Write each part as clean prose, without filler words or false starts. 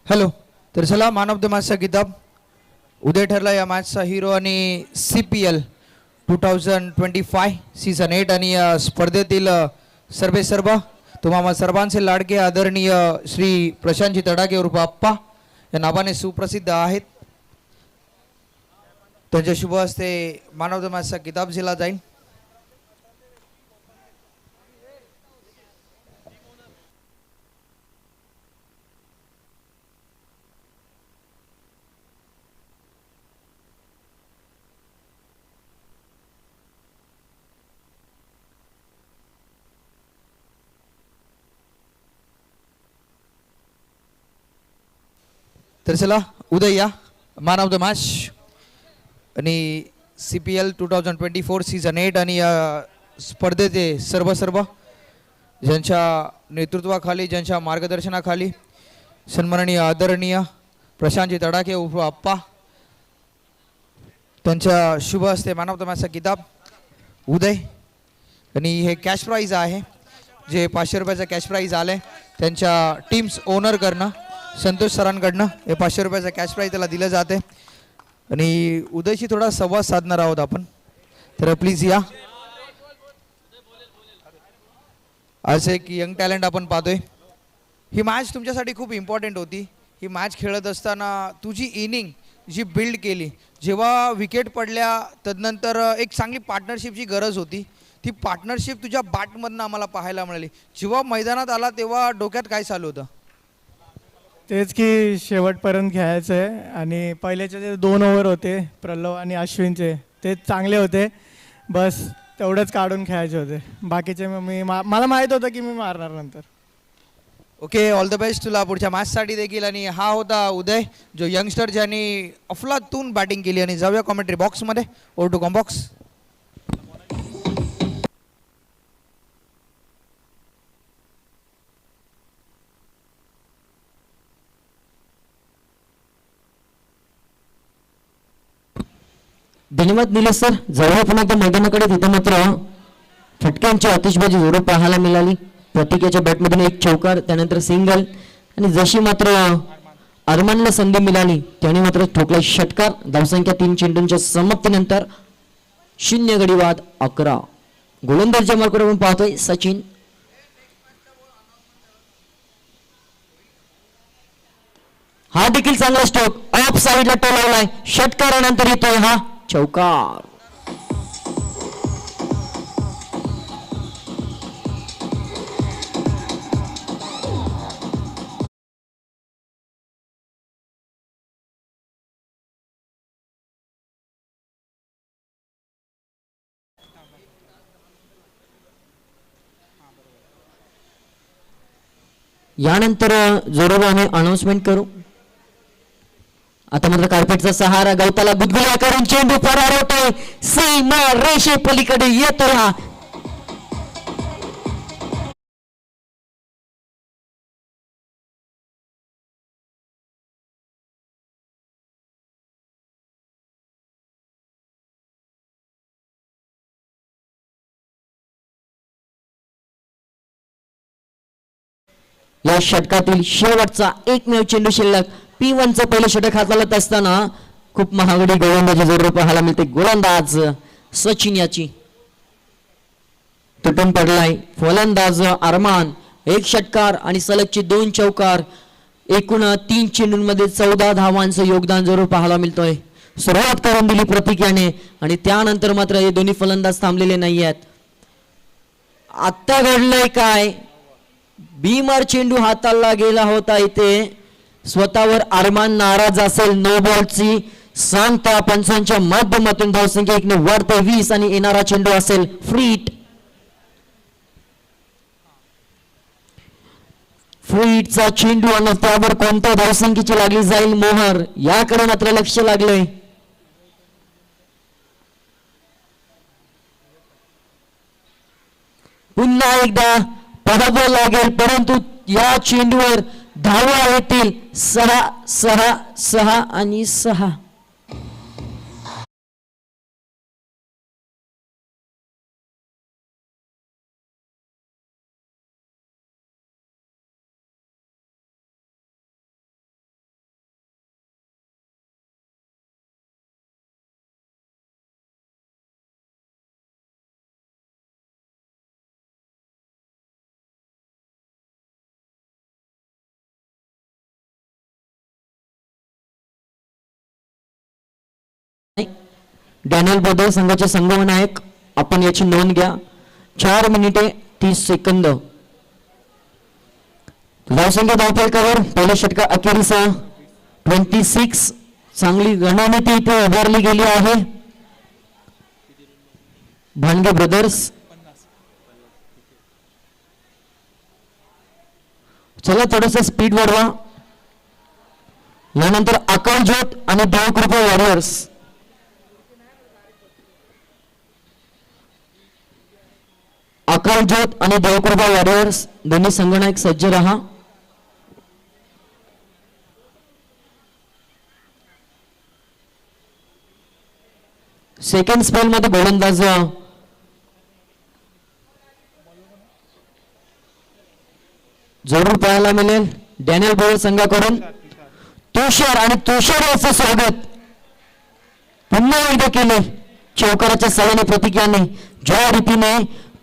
Hello. तर चला man of the मॅचचा किताब उदय ठरला या मॅचचा हिरो आणि CPL 2025 सीझन 8 आणि या स्पर्धेतील सर्वे सर्व तुम्हा सर्वांचे लाडके आदरणीय श्री प्रशांतजी तडाके उर्फ आप्पा या नावाने सुप्रसिद्ध आहेत. त्यांच्या शुभ हस्ते मॅन ऑफ द मॅचचा किताब दिला जाईल. तर चला उदय या मॅन ऑफ द मॅच आणि CPL 2024 सीझन 8 आणि या स्पर्धेचे सर्व ज्यांच्या नेतृत्वाखाली ज्यांच्या मार्गदर्शनाखाली सन्माननीय आदरणीय प्रशांतजी तडाके उर्फ आप्पा त्यांच्या शुभ हस्ते मॅन ऑफ द मॅचचा किताब उदय आणि हे कॅश प्राईज आहे जे 500 रुपयाचं कॅश प्राईज आले त्यांच्या टीम्स ओनर करणं संतोष सरांकडनं हे 500 रुपयाचं कॅश प्राईज त्याला दिलं जाते आणि उदयशी थोडा संवाद साधणार आहोत आपण. तर प्लीज या. आज एक यंग टॅलेंट आपण पाहतोय. ही मॅच तुमच्यासाठी खूप इम्पॉर्टंट होती. ही मॅच खेळत असताना तुझी इनिंग जी बिल्ड केली जेव्हा विकेट पडल्या तदनंतर एक चांगली पार्टनरशिपची गरज होती. ती पार्टनरशिप तुझ्या बॅटमधनं आम्हाला पाहायला मिळाली. जेव्हा मैदानात आला तेव्हा डोक्यात काय चालू होतं? तेच की शेवटपर्यंत खेळायचं आहे आणि पहिल्याचे जे 2 ओव्हर होते प्रल्लव आणि अश्विनचे ते चांगले होते. बस तेवढंच काढून खेळायचे होते. बाकीचे मला माहीत होतं की मी मारणार नंतर. ओके, ऑल द बेस्ट तुला पुढच्या मॅचसाठी देखील. आणि हा होता उदय जो यंगस्टर ज्यांनी अफलातून बॅटिंग केली. आणि जाऊया कॉमेंट्री बॉक्समध्ये. Over to combox. धन्यवाद निलेश सर. जवळ पुन्हा एकदा मैदानाकडे तिथं मात्र फटक्यांची आतिषबाजी जोरात पाहायला मिळाली. प्रतीकाच्या बॅटमधून एक चौकार त्यानंतर सिंगल आणि जशी मात्र अरमानला संधी मिळाली त्याने मात्र ठोकला षटकार. धावसंख्या 3 चेंडूंच्या समाप्तीनंतर 0 गडी बाद 11. गोलंदाजच्या मार्कवर आपण पाहतोय सचिन. हा देखील चांगला स्ट्रोक ऑफ साईडला टोलावलाय. षटकारानंतर येतोय हा चौकार. यानंतर जोराने अनाउन्समेंट करू. आता मात्र कार्पेटचा सहारा गवताला गुदगुल्या करून चेंडू फरार होतोय. सीमा रेषे पलीकडे येतोय हा. या षटकातील शेवटचा एकमेव चेंडू शिल्लक. P1चं पहिलं षटक हाताळत असताना खूप महागडी गोलंदाजी जोर पाहायला मिळते. गोलंदाज सचिन याची तुटून पडलाय. फलंदाज अरमान. एक षटकार आणि सलगची 2 चौकार. एकूण 3 चेंडूंमध्ये 14 धावांचं योगदान जोर पाहायला मिळतोय. सुरुवात करून दिली प्रतीक याने आणि त्यानंतर मात्र हे दोन्ही फलंदाज थांबलेले नाही आहेत. आत्ता घडलंय काय? बीमार चेंडू हाताला गेला होता. इथे स्वतःवर अरमान नाराज असेल. नो बॉलची सांगता पंचांच्या माध्यमातून धावसंख्या 1 ने वाढते 20 आणि येणारा चेंडू असेल फ्रीट. फ्रीटचा चेंडू आणि त्यावर कोणत्या धावसंख्येची लागली जाईल मोहर याकडे मात्र लक्ष लागलंय. पुन्हा एकदा पडावं लागेल परंतु या चेंडूवर धावा येतील 6 6 6 आणि 6. डॅनियल ब्रदर्स संघाचे संघनायक, आपण याची नोंद घ्या. 4 मिनिटे 30 सेकंद. धावसंख्या धावफलकावर पहिल्या षटका अखेरीचा 26. चांगली रणनीती इथे उभारली गेली आहे. भानगे ब्रदर्स, चला थोडस स्पीड वाढवा. यानंतर अकाल ज्योत आणि देवकृपा वॉरियर्स. अकाल ज्योत आणि देवकृपा वॉरियर्स दोन्ही संघनायक सज्ज रहा. सेकंड स्पेल मध्ये गोलंदाज जरूर पाहायला मिळेल. डॅनियल बोळ संघाकडून तुषार, आणि तुषार याचं स्वागत पुन्हा एकदा केले चौकाराच्या सहाय्याने प्रतिक्रियाने. ज्या रीतीने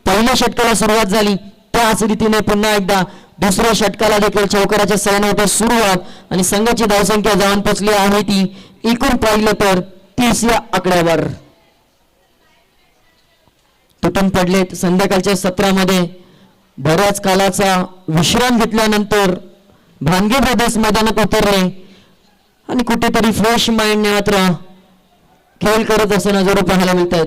पहिल्या षटकाला सुरुवात झाली त्याच रीतीने पुन्हा एकदा दुसऱ्या षटकाला देखील चौकाराच्या सहाय्याने होते सुरुवात. आणि संघाची धावसंख्या जाऊन पोचली आहे ती एकूण पाहिलं तर 30 या आकड्यावर. तुटून पडलेत. संध्याकाळच्या सत्रामध्ये बऱ्याच कालाचा विश्राम घेतल्यानंतर भानगे ब्रदर्स मैदानात उतरले आणि कुठेतरी फ्रेश माइंडने मात्र खेळ करत असताना जरूर पाहायला मिळत आहेत.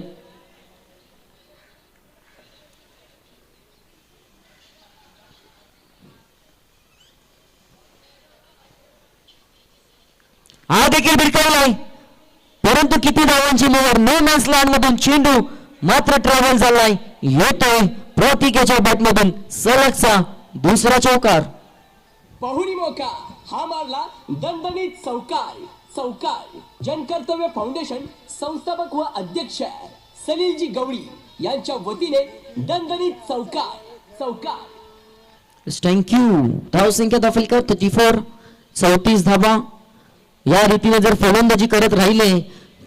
हा देखील भिरकावलाय, परंतु किती धावांची निवड. नो मॅन्स लँड मधून चेंडू मात्र ट्रॅव्हल झालाय. येतोय प्रतीकेच्या बॅटमधून सलगचा दुसरा चौकार. पाहुणी मोका हा मारला दणदणीत चौकार. चौकार जनकर्तव्य फाउंडेशन संस्थापक व अध्यक्ष सलीलजी गवळी यांच्या वतीने दणदणीत चौकार. चौकार. थँक्यू. धावसंख्या दाखल 34, 34 धावा. या रीतीने जर फलंदाजी करत राहिले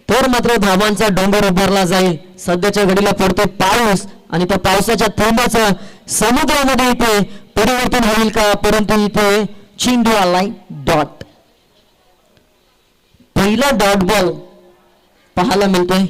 तर मात्र धावांचा डोंगर उभारला जाईल. सध्याच्या घडीला पडतो पाऊस आणि त्या पावसाच्या थेंबाचं समुद्रामध्ये इथे परिवर्तन होईल का, परंतु इथे चेंडू आलाय डॉट. पहिला डॉट बॉल पाहायला मिळतोय.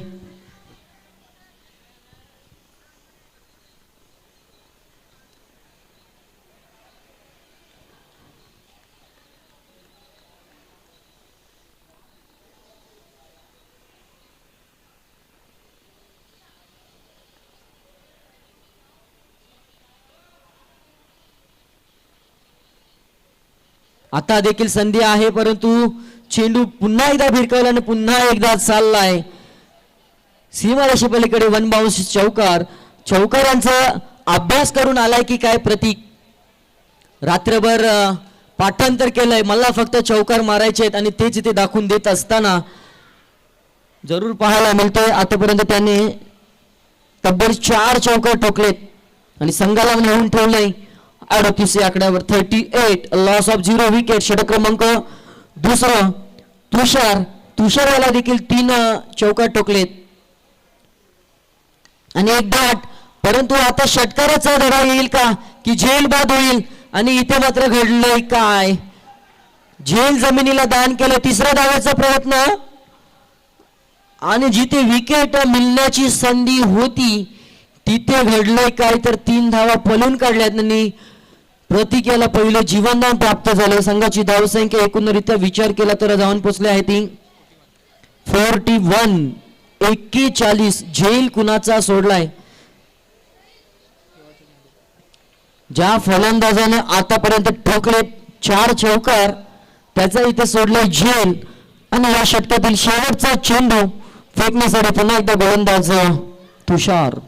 आता देखील संधी आहे, परंतु चेंडू पुन्हा एकदा भिरकावला आणि पुन्हा एकदा चाललाय सीमारेषे पलीकडे. वन बाउन्स चौकार. चौकारांचा अभ्यास करून आलाय की काय प्रतीक? रात्रभर पाठांतर केलंय, मला फक्त चौकार मारायचे आहेत आणि तेच इथे दाखवून देत असताना जरूर पाहायला मिळतोय. आतापर्यंत त्याने तब्बल 4 चौकार ठोकलेत आणि संघाला नेऊन ठेवलंय 38 आकड्यावर. 38, लॉस ऑफ 0 विकेट. षटक क्रमांक दुसरा. तुषारवाला देखील 3 चौकार ठोकलेत आणि एक डॉट. परंतु आता षटकाराचा धडा येईल का की झेल बाद होईल? आणि इथे मात्र घडलंय काय? झेल जमिनीला दान केलं. तिसऱ्या धावाचा प्रयत्न आणि जिथे विकेट मिळण्याची संधी होती तिथे घडलंय काय तर 3 धावा पळून काढल्यात आणि प्रतीकेला पहिलं जीवनदान प्राप्त झालं. संघाची धावसंख्या एकूणरित्या विचार केला तर जाऊन पोचले आहे ती 41. 41 झेल कुणाचा सोडलाय? ज्या फलंदाजाने आतापर्यंत ठोकले 4 चौकार त्याचा इथे सोडलाय झेल. आणि या षटकातील शेवटचा चेंडू फेकण्यासाठी पुन्हा एकदा गोलंदाज तुषार.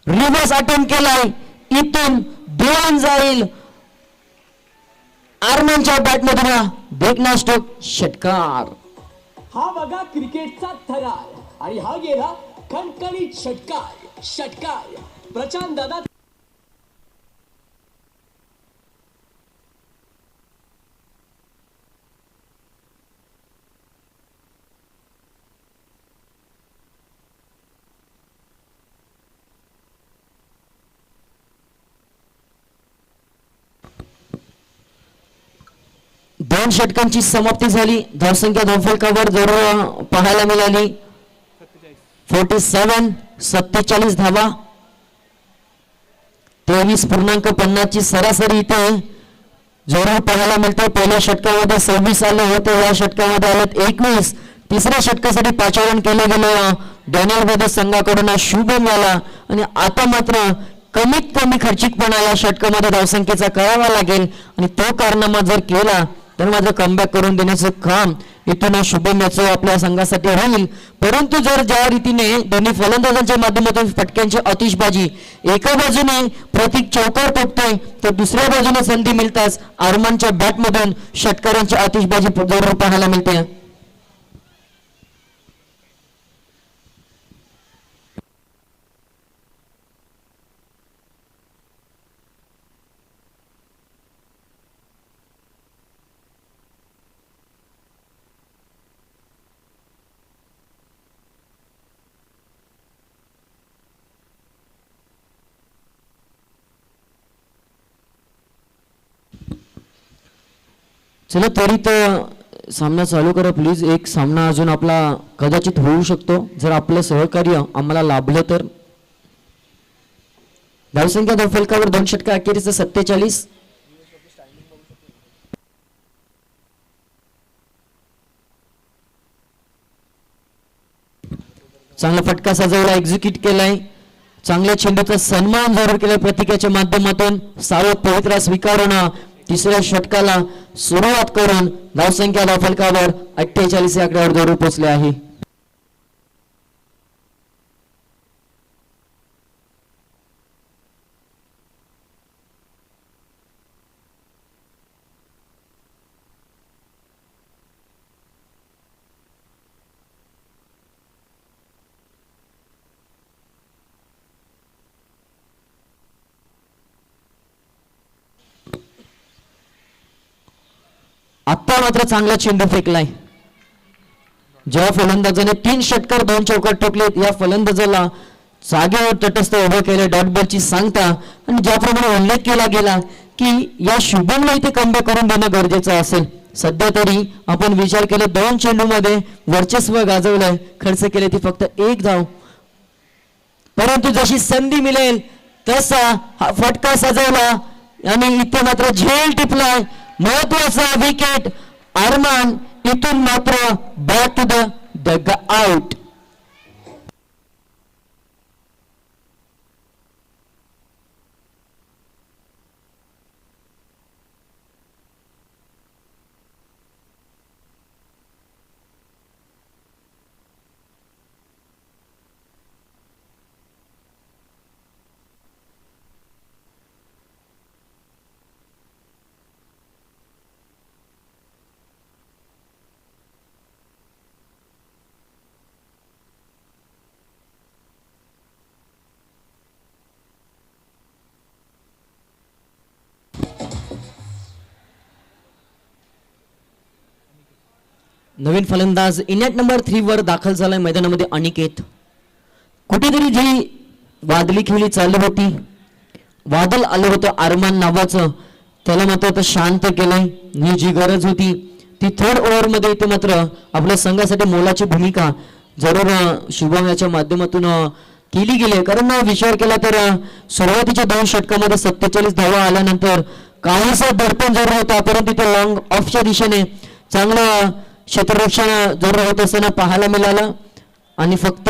रिव्हर्स अटेम्प्ट केलाय. इथून 2 जाईल. आर्मनच्या बॅटमधून बेकना स्ट्रोक षटकार. हा बघा क्रिकेटचा थरार आणि हा गेला खणखणीत षटकार. षटकार प्रशांत दादा. दोन षटकांची समाप्ती झाली. धावसंख्या धावफलकावर जरूर पाहायला मिळाली 47 47 धावा. 23.50 ची सरासरी इथे जरूर पाहायला मिळते. पहिल्या षटकामध्ये 26 आले होते, या षटकामध्ये आलेत 21. तिसऱ्या षटकासाठी पाचारण केलं गेलं डॅनियल ब्रदर्स संघाकडून शुभम याला. आणि आता मात्र कमीत कमी खर्चिकपणा या षटकामध्ये धावसंख्येचा करावा लागेल आणि तो कारनामा जर केला तर माझं कमबॅक करून देण्याचं काम इथून शुभम याचं आपल्या संघासाठी राहील. परंतु जर ज्या रीतीने दोन्ही फलंदाजांच्या माध्यमातून फटक्यांची आतिषबाजी, एका बाजूने प्रतीक चौकार टोकतोय तर दुसऱ्या बाजूने संधी मिळताच अरमानच्या बॅटमधून षटकारांची आतिषबाजी जरूर पाहायला मिळते. चला त्वरित सामना चालू करा प्लीज. एक सामना अजून आपला कदाचित होऊ शकतो जर आपलं सहकार्य आम्हाला लाभलं तर. धावसंख्या धावफलकावर 2 षटका अखेरीचं 47. चांगला फटका सजवला, एक्झिक्यूट केलाय. चांगल्या चेंडूचा सन्मान जरूर केलाय प्रतीकाच्या माध्यमातून. सावध पवित्रा स्वीकारून तिसऱ्या षटकाला सुरुवात करून धावसंख्या धावफलकावर 48 या आकड्यावर जरूर पोहोचले आहे. आत्ता मात्र चांगला चेंडू फेकलाय. ज्या फलंदाजाने 3 षटकार 2 चौकार ठोकलेत या फलंदाजाला जागेवर तटस्थ उभं केले डॉट बॉलची सांगता. आणि ज्याप्रमाणे उल्लेख केला गेला की या शुभमला इथे कमबॅक करून देणं गरजेचं असेल. सध्या तरी आपण विचार केला 2 चेंडूमध्ये वर्चस्व गाजवलंय, खर्च केले ती फक्त 1 धाव. परंतु जशी संधी मिळेल तसा हा फटका सजवला आणि इथे मात्र झेल टिपलाय. महत्वाचा विकेट अरमान. इथून मात्र back to the dugout. नवीन फलंदाज इनेट नंबर 3 वर दाखल झालाय मैदानामध्ये अनिकेत. कुठेतरी जी वादळी खेळी चालली होती, वादळ आलं होतं अरमान नावाचं, त्याला मात्र आता शांत केलंय. ही जी गरज होती ती 3rd ओव्हरमध्ये इथे मात्र आपल्या संघासाठी मोलाची भूमिका जरूर शुभम याच्या माध्यमातून केली गेली. कारण विचार केला तर सुरुवातीच्या 2 षटकामध्ये 47 धावा आल्यानंतर काहीसा दडपण जरूर होता, परंतु इथे लॉंग ऑफच्या दिशेने चांगलं क्षेत्ररक्षण जरूर होत असताना पाहायला मिळालं. आणि फक्त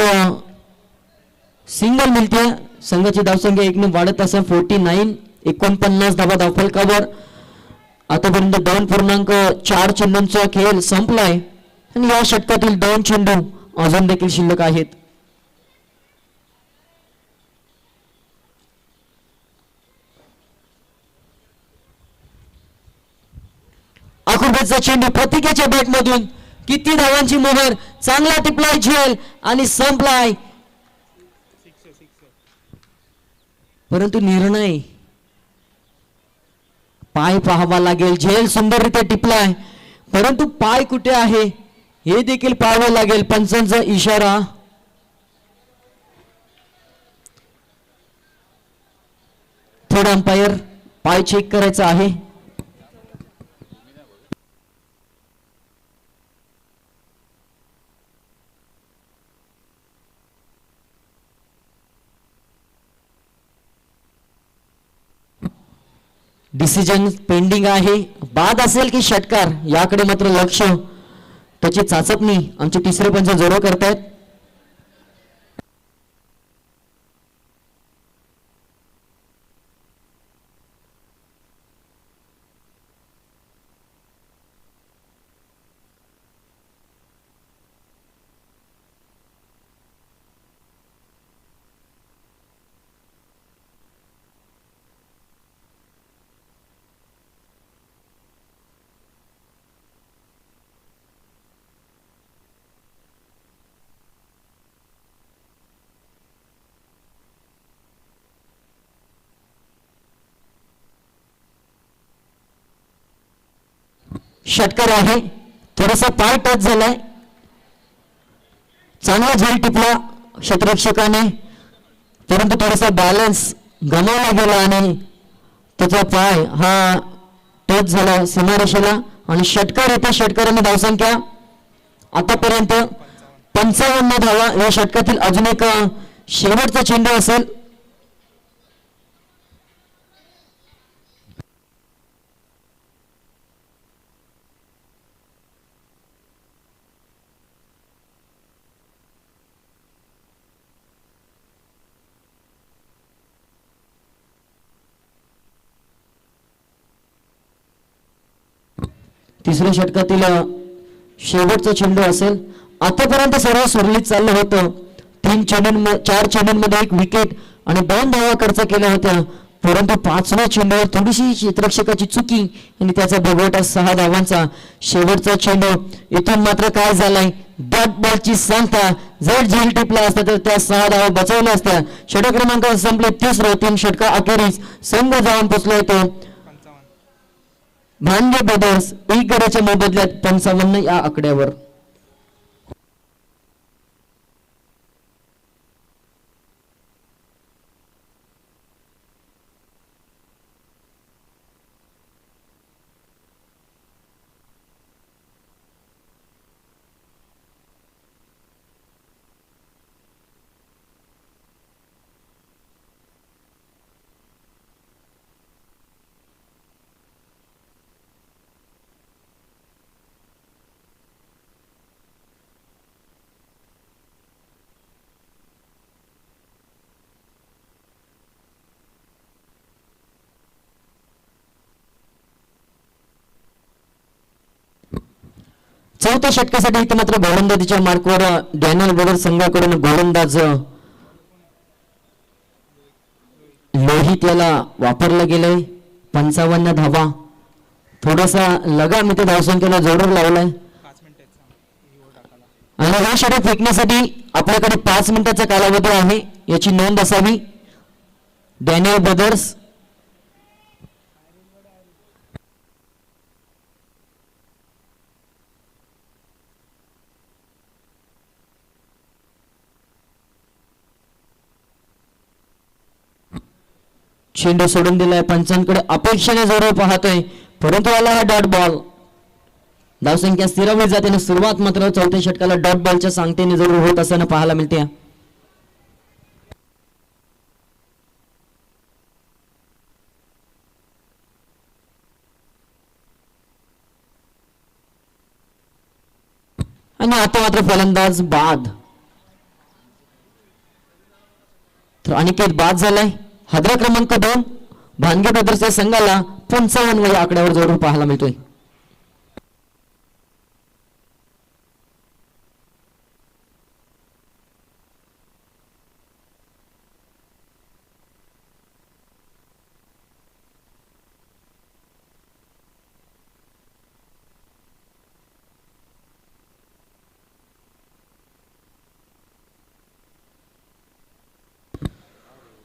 सिंगल मिळते. संघाची धावसंख्या 1 ने वाढत असं 49 धावा धावफलकावर. आतापर्यंत 2.4 चेंडूंचा खेळ संपलाय आणि या षटकातील 2 चेंडू अजून देखील शिल्लक आहेत. आकुर्बेचा चेंडू प्रतीकाच्या बॅटमधून किती धावांची मोहर. चांगला टिपलाय झेल आणि संपलाय. परंतु निर्णय पाय पाहावा लागेल. झेल सुंदररित्या टिपलाय परंतु पाय कुठे आहे हे देखील पाहावं लागेल. पंचांचा इशारा. थर्ड अंपायर पाय चेक करायचा आहे. डिसिजन पेंडिंग आहे. बाद असेल की षटकार याकडे मात्र लक्ष, त्याची चाचपणी आमचे तिसरे पंच जोर करतायत. षटकार आहे. थोडासा पाय टच झालाय, चांगला झेल टिपला क्षेत्ररक्षकाने, परंतु थोडासा बॅलन्स गमावला गेला आणि त्याचा पाय हा टच झाला सीमारेषेला आणि षटकार येते. षटकाराने धावसंख्या आतापर्यंत 55 धावा. या षटकातील अजून एक शेवटचा चेंडू असेल. तिसऱ्या षटकातील शेवटचा चेंडू असेल. आतापर्यंत सर्व सुरळीत चाललं होतं. 4 चेंडूंमध्ये 1 विकेट आणि 2 धावा खर्च केल्या होत्या, परंतु 5व्या चेंडूवर थोडीशी क्षेत्ररक्षकाची चुकी आणि त्याचा भोगवटा 6 धावांचा. शेवटचा चेंडू इथून मात्र काय झालाय, डॉट बॉलची सांगता. जर झेल टिपला असता तर त्या 6 धावा बचावल्या असत्या. षटक क्रमांक संपले 3 षटका अखेरीस संघ जाऊन पोचला येतो. भांगे ब्रदर्स 1 गड्याच्या मोबदल्यात 55 या आकड्यावर. चौथ्या षटकासाठी इथे मात्र गोलंदाजीच्या मार्कवर डॅनियल ब्रदर्स संघाकडून गोलंदाज लोहित याला वापरलं गेलंय. 55 धावा. थोडासा लगाम इथे धावसंख्येला जोर लावलाय आणि हा षटक फेकण्यासाठी आपल्याकडे 5 मिनिटाचा कालावधी आहे, याची नोंद असावी. डॅनियल ब्रदर्स चेंडू सोडून दिलाय. पंचांकडे अपेक्षेने जोर पाहतोय, परंतु आला हा डॉट बॉल. धावसंख्या स्थिरावली जाते आणि सुरुवात मात्र चौथ्या षटकाला डॉट बॉलच्या सांगतेने जरूर होत असताना पाहायला मिळते. आणि आता मात्र फलंदाज बाद. तर अनिकेत बाद झालाय. हादरा क्रमांक 2 भानगे ब्रदर्सच्या संघाला 55 या आकड्यावर जोर पाहायला मिळतोय.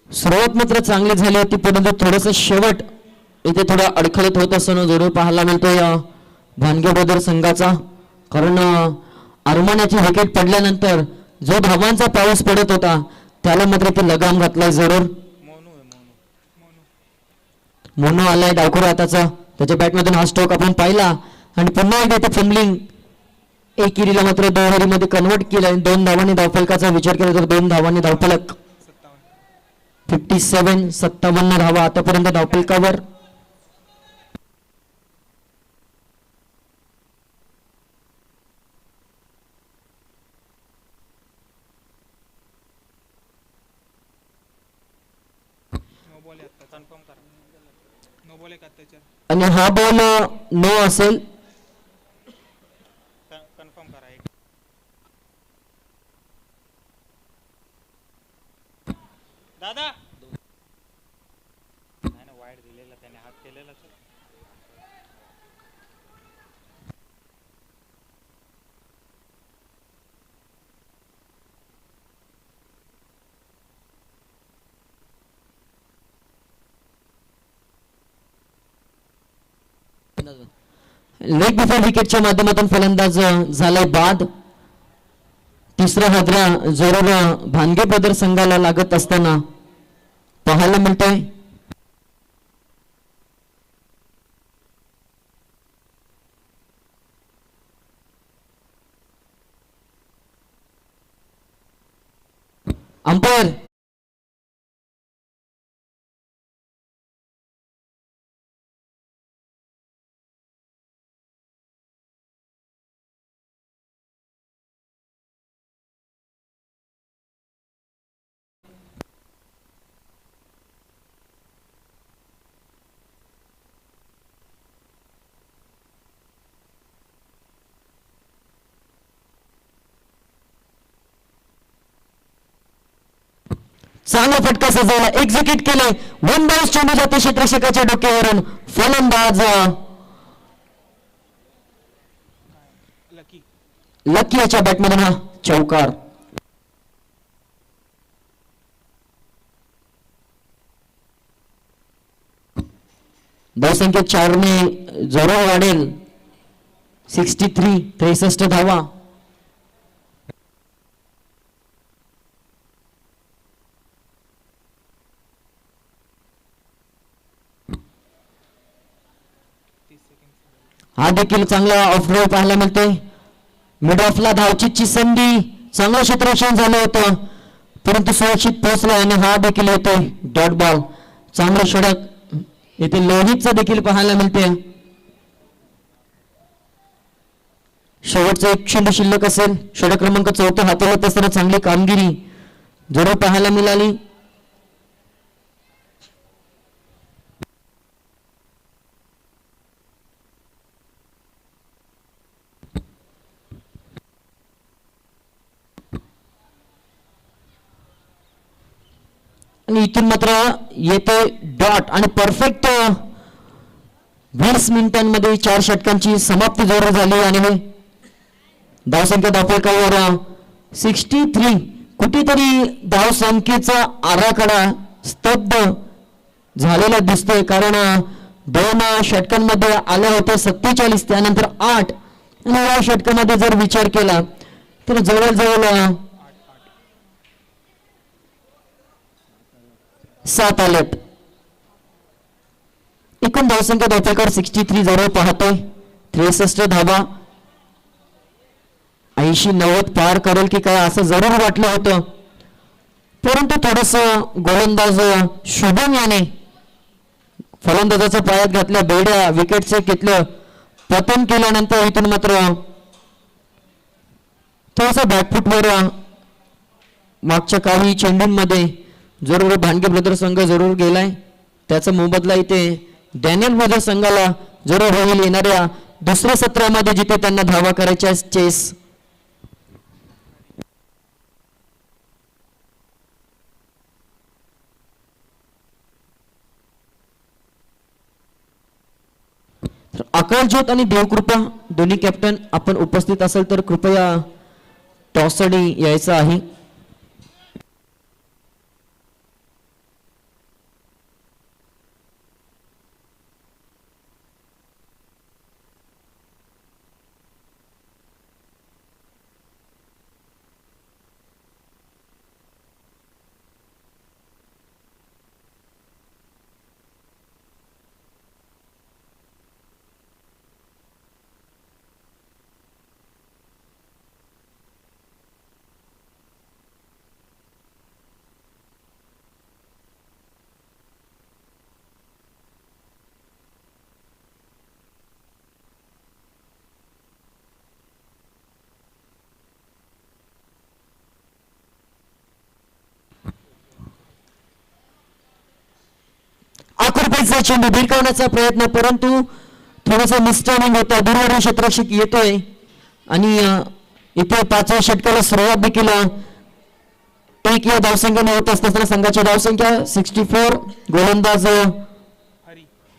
सुरुवात मात्र चांगली झाली होती, परंतु थोडस शेवट इथे थोडा अडखळत होत असताना जरूर पाहायला मिळतोय भानगे ब्रदर्स संघाचा. कारण अरमानाची विकेट पडल्यानंतर जो धावांचा पाऊस पडत होता त्याला मात्र ते लगाम घातलाय जरूर. मोनू आलाय डावखुरा हाताचा, त्याच्या बॅटमधून हा स्ट्रोक आपण पाहिला आणि पुन्हा एकदा ते फिल्डिंग एकेरीला मात्र दुहेरीमध्ये कन्वर्ट केलं. 2 धावांनी धावफलकाचा विचार केला तर 2 धावांनी धावफलक. 57 धावा आतापर्यंत धावफलकावर. बॉल आहे आता, कन्फर्म करा. नो बॉल आहे का त्याच्यात? आणि हा बॉल नो असेल. कन्फर्म करा एक. दादा नाही ना, वाईड दिलेला त्याने, हात केलेला सर. लेग बिफोर विकेटच्या माध्यमातून फलंदाज झालाय बाद. तिसरा हादरा जरूर भानगे ब्रदर संघाला लागत असताना पाहायला मिळतोय. अंपायर चांगला फटका सजवला, एक्झिक्यूट केले. वन बाउन्स चेंडू जाते क्षेत्ररक्षकाच्या डोक्यावरून. फलंदाज लकी. लकी याच्या बॅटमधून हा चौकार. धावसंख्या 4 ने जरूर वाढेल. 63 धावा. हा देखील चांगला ऑफ ड्राईव्ह पाहायला मिळतोय. मिड ऑफला धावचीची संधी, चांगलं क्षेत्ररक्षण झालं होतं परंतु सुरक्षित पोहोचला आणि हा देखील येतोय डॉट बॉल. चांगलं षटक येथे लोहितचं देखील पाहायला मिळते. शेवटचं एक चेंडू शिल्लक असेल. षटक क्रमांक 4 हाताळत असताना चांगली कामगिरी जरूर पाहायला मिळाली. आणि इथून मात्र येते डॉट आणि परफेक्ट 20 मिनिटांमध्ये 4 षटकांची समाप्ती जरूर झाली आणि धावसंख्या धावफलकावर 63. कुठेतरी धावसंख्येचा आराखडा स्तब्ध झालेला दिसतोय कारण 2 षटकांमध्ये आलं होतं 47, त्यानंतर 8 आणि या षटकामध्ये जर विचार केला तर जवळजवळ 7 आलेत. एकूण धावसंख्या धावफलकावर 63 जवळ पाहतोय. 63 धावा. 80-90 पार करेल की काय असं जरूर वाटलं होतं परंतु थोडस गोलंदाज शुभम याने फलंदाजाच्या पायात घातल्या बेड्या विकेटचे घेतलं पतन केल्यानंतर इथून मात्र थोडासा बॅकफुटवर मागच्या काही चेंडूंमध्ये जरूर भानगे ब्रदर संघ जरूर गेलाय. त्याचा मोबदला इथे डॅनियल ब्रदर संघाला जरूर होईल येणाऱ्या दुसऱ्या सत्रामध्ये जिथे त्यांना धावा करायच्या चेस. अकालज्योत आणि देवकृपा दोन्ही कॅप्टन आपण उपस्थित असेल तर कृपया टॉससाठी यायचं आहे. रुपयाचा चेंडू भिरकावण्याचा प्रयत्न, परंतु थोडासा मिसटायमिंग होता. दूरवरून क्षेत्ररक्षक येतोय आणि इथे 5व्या षटकाला सुरुवात देखील एक या धावसंख्येने होत असताना संघाची धावसंख्या 64. गोलंदाज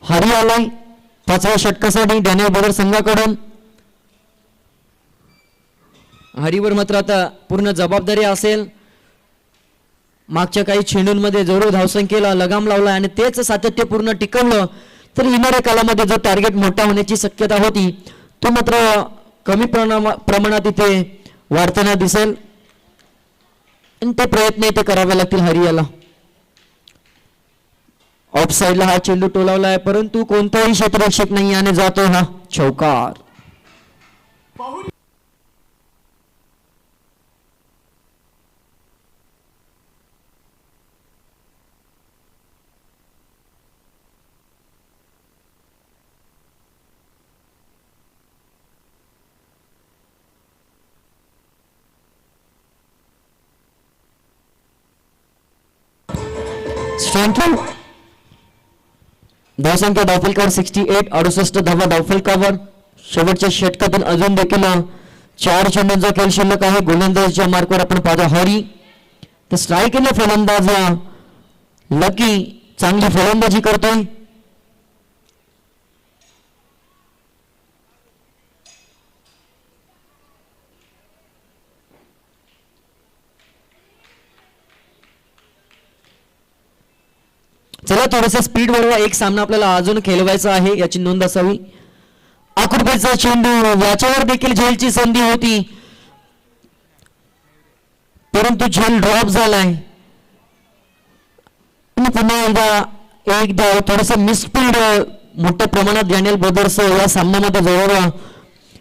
हरी आलाय 5व्या षटकासाठी डॅनियल ब्रदर संघाकडून. हरीवर मात्र आता पूर्ण जबाबदारी असेल. मागच्या काही चेंडूंमध्ये जरूर धावसंख्येला लगाम लावला आणि तेच सातत्यपूर्ण टिकवलं तर येणाऱ्या कालामध्ये जो टार्गेट मोठा होण्याची शक्यता होती तो मात्र कमी प्रमाणात इथे वाढताना दिसेल आणि ते प्रयत्न इथे करावे लागतील हरियाला. ऑफ साइडला हा चेंडू टोलावला आहे, परंतु कोणताही क्षेत्ररक्षक नाही आणि जातो हा चौकार. धावसंख्या धावफलकावर 68, 68 धावा धावफलकावर. शेवटच्या षटकातून अजून देखील 4 चेंडूंचा खेळ शिल्लक आहे. गोलंदाजीच्या मार्कवर आपण पाहतो हरी, तर स्ट्राईकला फलंदाज लकी चांगली फलंदाजी करतोय. चला थोडंसं स्पीड वाढवा, एक सामना आपल्याला अजून खेळवायचा आहे याची नोंद असावी. आकृतीचा चेंडू याच्यावर देखील झेलची संधी होती, परंतु झेल ड्रॉप झालाय. पुन्हा एकदा थोडस मिसफील्ड मोठ्या प्रमाणात डॅनियल ब्रदर्स या सामन्यामध्ये जवळ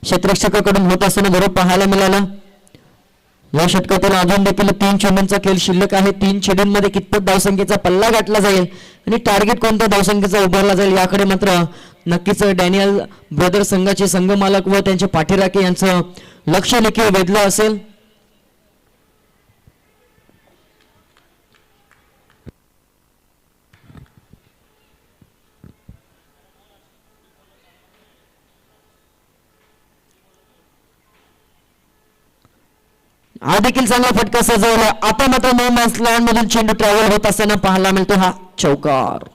क्षेत्ररक्षकाकडून होत असताना जरूर पाहायला मिळाला. या षटकातील अजून देखील 3 चेंडूंचा खेळ शिल्लक आहे. 3 चेंडूंमध्ये कितपत धावसंख्येचा पल्ला गाठला जाईल आणि टार्गेट कोणत्या धावसंख्येचा उभारला जाईल याकडे मात्र नक्कीच डॅनियल ब्रदर संघाचे संघमालक व त्यांचे पाठीराखे यांचं लक्ष देखील वेधलं असेल. हा देखील चांगला फटका सजवला. आता मात्र नो मॅन्स लँड मधून चेंडू ट्रॅव्हल होत असताना पाहायला मिळतो हा चौकार.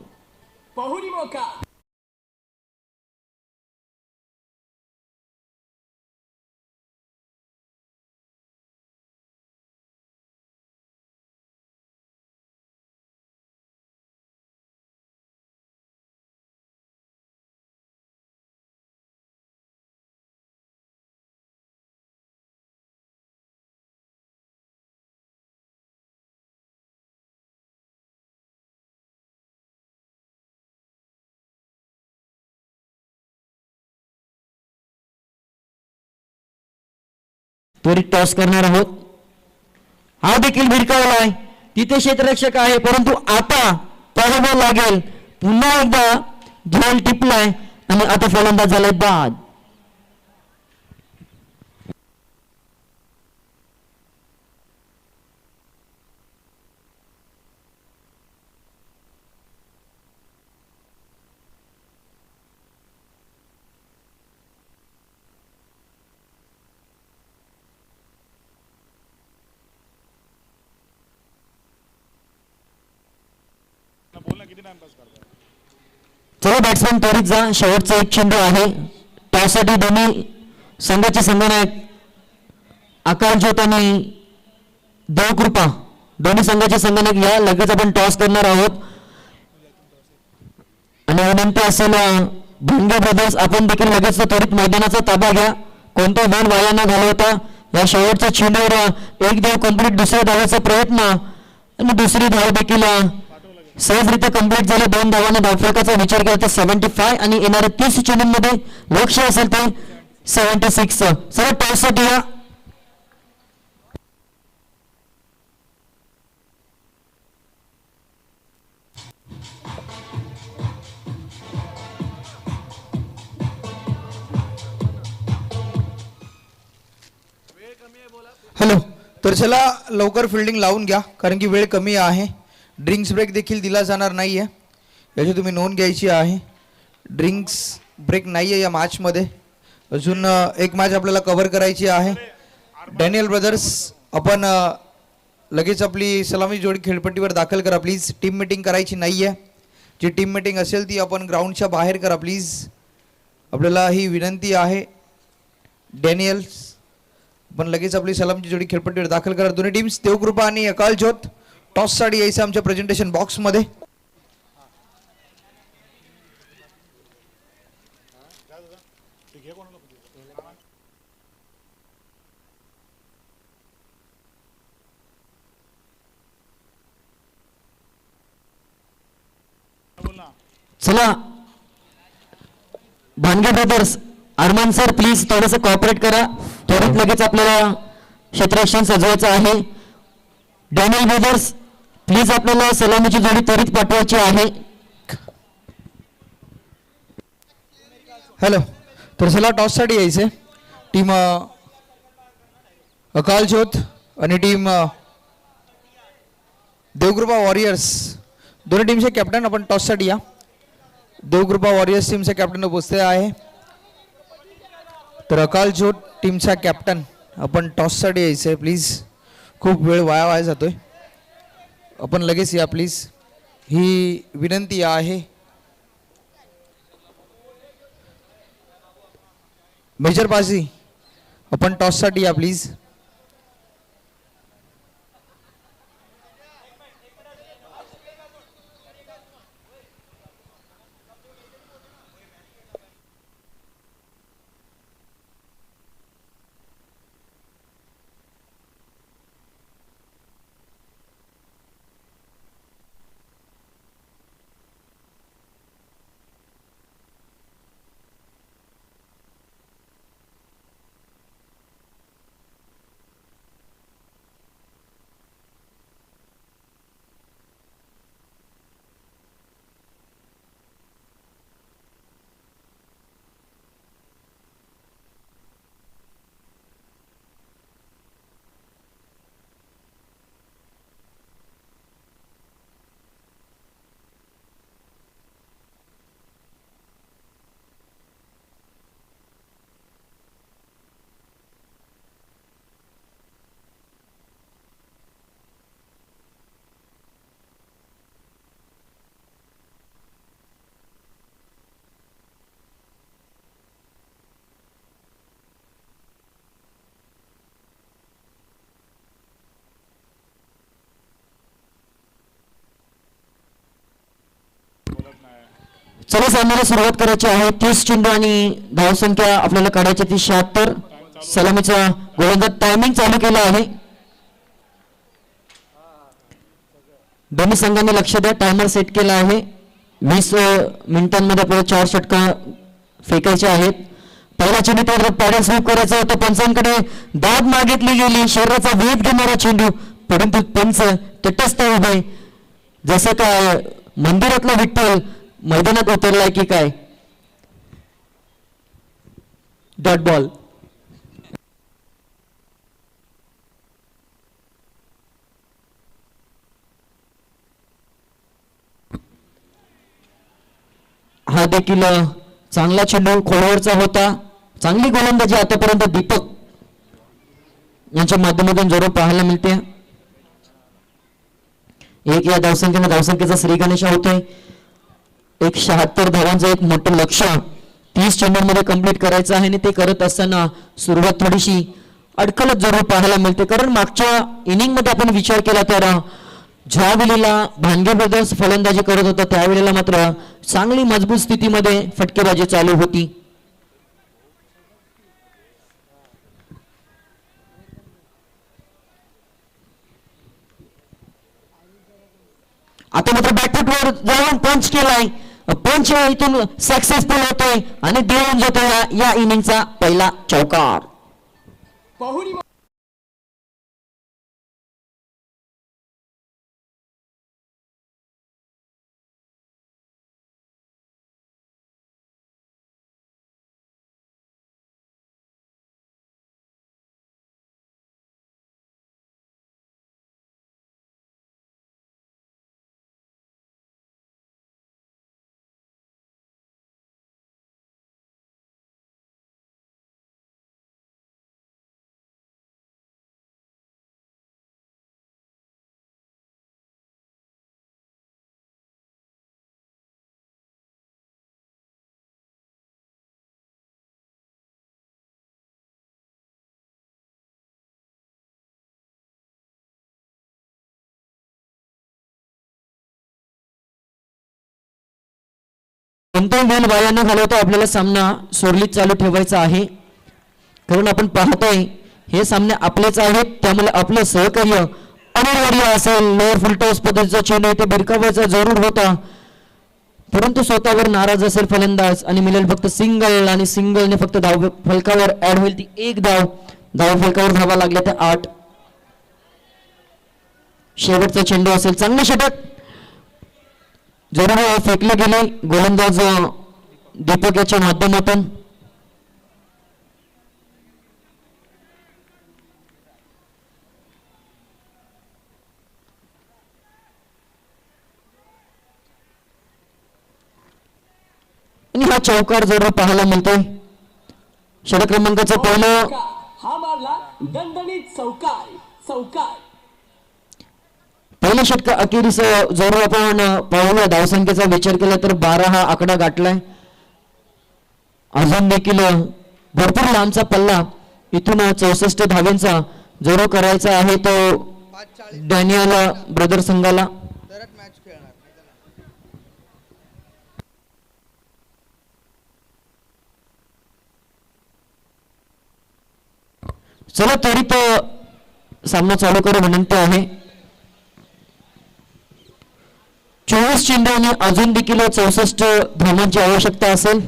पाहुणी मौका. त्वरित टॉस करणार आहोत. हा देखील भिरकावला आहे, तिथे क्षेत्ररक्षक आहे, परंतु आता पाहावं लागेल. पुन्हा एकदा झेल टिपलाय आणि आता फलंदाज झालाय बाद. चला बॅट्समॅन त्वरित जा, शेवटचा एक चेंडू आहे. त्यासाठी दोन्ही संघाचे संघनायक आकाशज्योत आणि देवकृपा दोन्ही संघाचे संघनायक या लगेच आपण टॉस करणार आहोत. आणि विनंती असेल भांगे ब्रदर्स आपण देखील लगेच त्वरित मैदानाचा ताबा घ्या, कोणता वेळ वाया न घालवता. या शेवटच्या चेंडूवर एक धाव कंप्लीट, दुसऱ्या धावाचा प्रयत्न आणि दुसरी धाव देखील सहजरित्या कंप्लीट झाले. 2 धावांना धावफलकाचा विचार केला तर 75 आणि येणाऱ्या 30 चेंडूंमध्ये लक्ष असेल तर 76. चला टॉससाठी या. हॅलो, तर चला लवकर फिल्डिंग लावून घ्या कारण की वेळ कमी आहे. ड्रिंक्स ब्रेक देखील दिला जाणार नाही आहे. याची तुम्ही नोंद घ्यायची आहे. ड्रिंक्स ब्रेक नाही आहे या मॅचमध्ये. अजून एक मॅच आपल्याला कव्हर करायची आहे. डॅनियल ब्रदर्स, आपण लगेच आपली सलामी जोडी खेळपट्टीवर दाखल करा प्लीज. टीम मीटिंग करायची नाही आहे. जी टीम मीटिंग असेल ती आपण ग्राउंडच्या बाहेर करा प्लीज. आपल्याला ही विनंती आहे. डॅनियल्स, पण लगेच आपली सलामची जोडी खेळपट्टीवर दाखल करा. दोन्ही टीम्स देवकृपा आणि अकाल ज्योत टॉससाठी यायचं आमच्या प्रेझेंटेशन बॉक्समध्ये. चला भानगे ब्रदर्स, अरमान सर प्लीज थोडंसं कॉपरेट करा. त्वरित लगेच आपल्याला क्षेत्ररक्षण सजवायचं आहे. डॅनियल ब्रदर्स प्लीज आपल्याला सलामीची जोडी त्वरित पाठवायची आहे. हॅलो, तर चला टॉससाठी यायचे. टीम अकाल ज्योत आणि टीम देवकृपा वॉरियर्स, दोन्ही टीमचे कॅप्टन आपण टॉससाठी या. देवकृपा वॉरियर्स टीमचा कॅप्टन उपस्थित आहे. तर अकाल ज्योत टीमचा कॅप्टन आपण टॉससाठी यायचं आहे प्लीज. खूप वेळ वाया जातोय. आपण लगेच या प्लीज, ही विनंती आहे. मेजर बाजी, आपण टॉससाठी या प्लीज. चला सामन्याला सुरुवात करायची आहे. 30 चेंडू आणि धावसंख्या आपल्याला काढायची ती 76. सलामीचा गोलंदाज टायमिंग चालू केला आहे. दोन्ही संघांनी लक्ष द्या, टायमर सेट केला आहे. 20 मिनिटांमध्ये आपल्याला 4 षटका फेकायचे आहेत. पहिला चेंडू तर पॅडल स्वीप करायचा होता. पंचांकडे दाद मागितली गेली. शरीराचा वेध घेणारा चेंडू, परंतु पंच तटस्थ उभे, जसं काय मंदिरातला विठ्ठल मैदानात उतरलाय की काय. Dot ball. हा देखील चांगला चेंडू खोलवरचा होता. चांगली गोलंदाजी आतापर्यंत दीपक यांच्या माध्यमातून जरूर पाहायला मिळते. एक या धावसंख्येचा श्री गणेश होतोय. 176 धावांचं एक मोठं लक्ष्य 30 चेंडूंमध्ये कंप्लीट करायचं आहे आणि ते करत असताना सुरुवात थोडीशी अडखळत जरूर पाहायला मिळते. कारण मागच्या इनिंगमध्ये आपण विचार केला तर ज्या वेळेला भानगे ब्रदर्स फलंदाजी करत होता त्यावेळेला मात्र चांगली मजबूत स्थितीमध्ये फटकेबाजी चालू होती. आता मात्र बॅकफुटवर जाऊन पंच केलाय. पंच इथून सक्सेसफुल होतोय आणि देऊन जातोय या इनिंगचा पहिला चौकार. पाहुणी कोणताही वेळ वाया न घालवता आपल्याला सामना सुरळीत चालू ठेवायचा आहे, कारण आपण पाहतोय हे सामने आपलेच आहेत. त्यामुळे आपलं सहकार्य अनिवार्य असेल. लोअर फुल टॉस पद्धतीचा चेंडू इथे भिरकावायचा जरूर होता, परंतु स्वतःवर नाराज असेल फलंदाज आणि मिळेल फक्त सिंगल, आणि सिंगलने फक्त धाव फलकावर ऍड होईल ती एक धाव. धाव फलकावर धावा लागल्या त्या 8. शेवटचा चेंडू असेल. चांगले षटक जरूर फेकले गेले गोलंदाज दीपक याच्या माध्यमातून. आणि हा चौकार जरूर पाहायला मिळतोय. षटक क्रमांकाचं पहिलं हा मारला दणदणीत चौकार. चौकार पहिल्या षटक अखेरीस जरूर आपण पाहूया. धावसंख्येचा विचार केला तर 12 हा आकडा गाठलाय. अजून देखील भरपूर लांबचा पल्ला इथून 64 धावांचा जरूर करायचा आहे तो 5:40 डॅनियल ब्रदर संघाला. तरच मॅच खेळणार. चला त्वरित सामना चालू करू विनंती आहे. 24 चेंडूने अजून देखील 64 धावांची आवश्यकता असेल.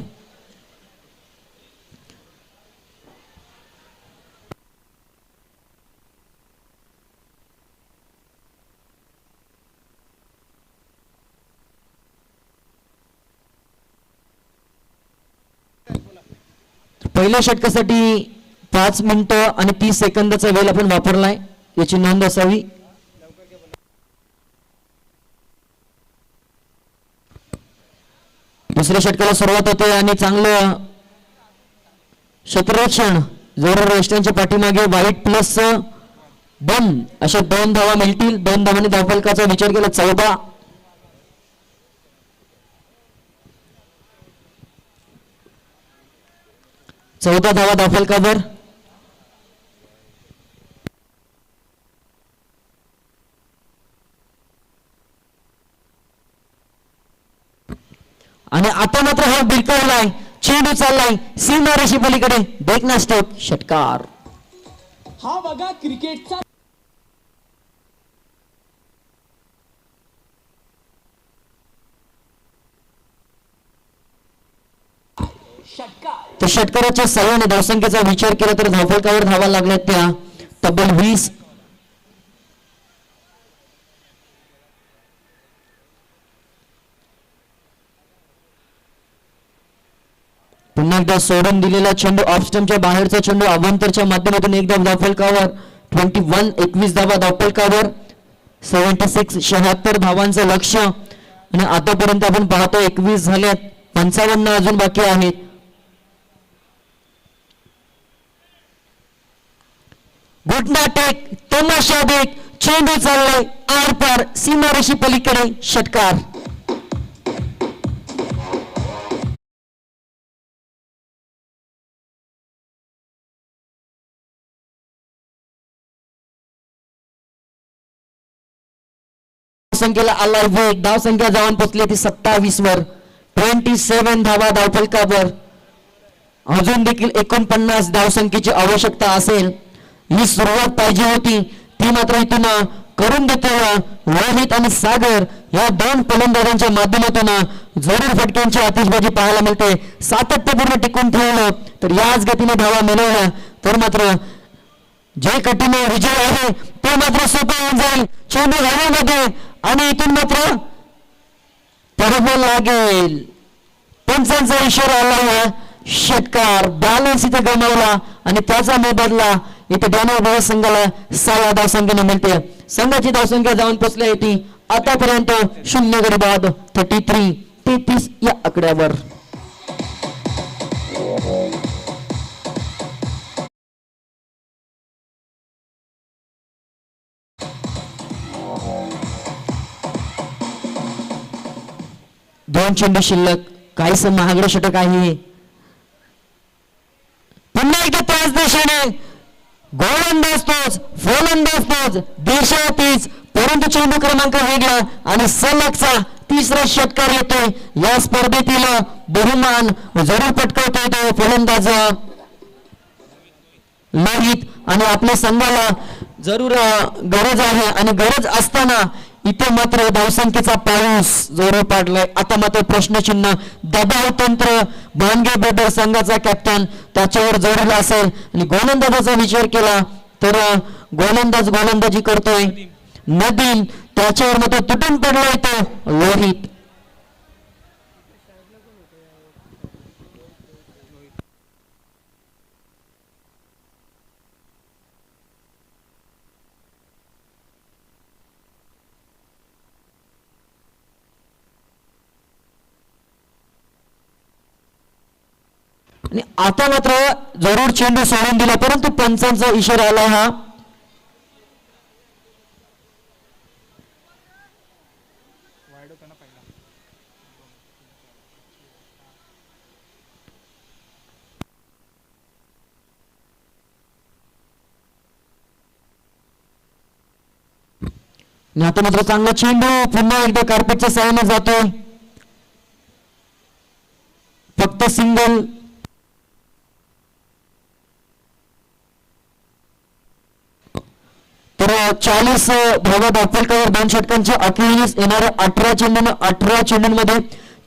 पहिल्या षटकासाठी 5 मिनिटं आणि 30 सेकंदाचा वेळ आपण वापरलाय, याची नोंद असावी. दुसऱ्या षटकाला सुरुवात होते आणि चांगलं क्षेत्ररक्षण जरूर वेस्टर्नच्या पाठीमागे वाईट प्लस 2 अशा 2 धावा मिळतील. 2 धावांनी धावफलकाचा विचार केला 14. धावा धावफलकावर. आणि आता मात्र हा बिरकावलाय, चेंडू चाललाय सीमारेषे पलीकडे. देखना स्टेप षटकार. हा बघा क्रिकेटचा षटकार. तर षटकाराच्या सहाय्याने धावसंख्येचा विचार केला तर धावफलकावर धावा लागल्या त्या तब्बल 20. पुन्हा एकदा सोडून दिलेला चेंडू ऑफ स्टंपच्या बाहेरचा चेंडू अभ्यंतरच्या माध्यमातून एकदा धावफलकावर. 21 धावा धावफलकावर. 76 धावांचं लक्ष. आणि आतापर्यंत आपण पाहतो 21 झाल्यात, 55 अजून बाकी आहेत. घुटना टेक, तमाशा देख, चेंडू चाललाय आर पार सीमारेषी पलीकडे षटकार. संख्येला आलाय वेग. धाव संख्या जाऊन पोचली ती 27 वर. 27 धावा धावफलकावर. अजून देखील 49 धावसंख्येची आवश्यकता असेल. ही सुरुवात पाहिजे होती, ती मात्र इथून करून देतो रोहित आणि सागर या 2 फलंदाजांच्या माध्यमातून जरूर फटक्यांची आतिषबाजी पाहायला मिळते. सातत्यपूर्ण टिकून ठेवलं तर याच गतीने धावा मिळवल्या तर मात्र जे कठीण विजय आहे ते मात्र सोपं होऊन जाईल. चेंडू हवेमध्ये आणि इथून मात्र परत लागेल. पंचांचा इशारा आला. षटकार. बॅलन्स इथे गमावला आणि त्याचा मोबदला इथे डॅनियल संघाला 6 धावसंख्येने मिळते. संघाची धावसंख्या जाऊन पोचली होती आतापर्यंत 0 गडी बाद 33 या आकड्यावर. दोन चेंडू शिल्लक. काहीच महागडे षटक आहे. पुन्हा एकदा त्याच दिशेने गोलंदाज तोच, फलंदाज तोच, दिशा तीच, परंतु चेंडू क्रमांक वेगळा आणि सलगचा तिसरा षटकार येतोय. या स्पर्धेतील बहुमान जरूर पटकावतोय तो फलंदाज लोहित आणि आपल्या संघाला जरूर गरज आहे आणि गरज असताना इथे मात्र धावसंख्येचा पाऊस जोर पाडलाय. आता मात्र प्रश्नचिन्ह दबाव तंत्र भानगे ब्रदर संघाचा कॅप्टन त्याच्यावर जोडला असेल आणि गोलंदाजाचा विचार केला तर गोलंदाजी करतोय नदीम, त्याच्यावर मात्र तुटून पडलाय तो लोहित. आणि आता मात्र जरूर चेंडू सोडून दिला परंतु पंचांचा इशारा आला हा. आणि आता मात्र चांगला चेंडू पुन्हा एकदा कार्पेटच्या साहाय्याने जातोय. फक्त सिंगल. तर 40 धावा दाखल 2 षटकांच्या अखेरीस येणाऱ्या 18 चेंडूंमध्ये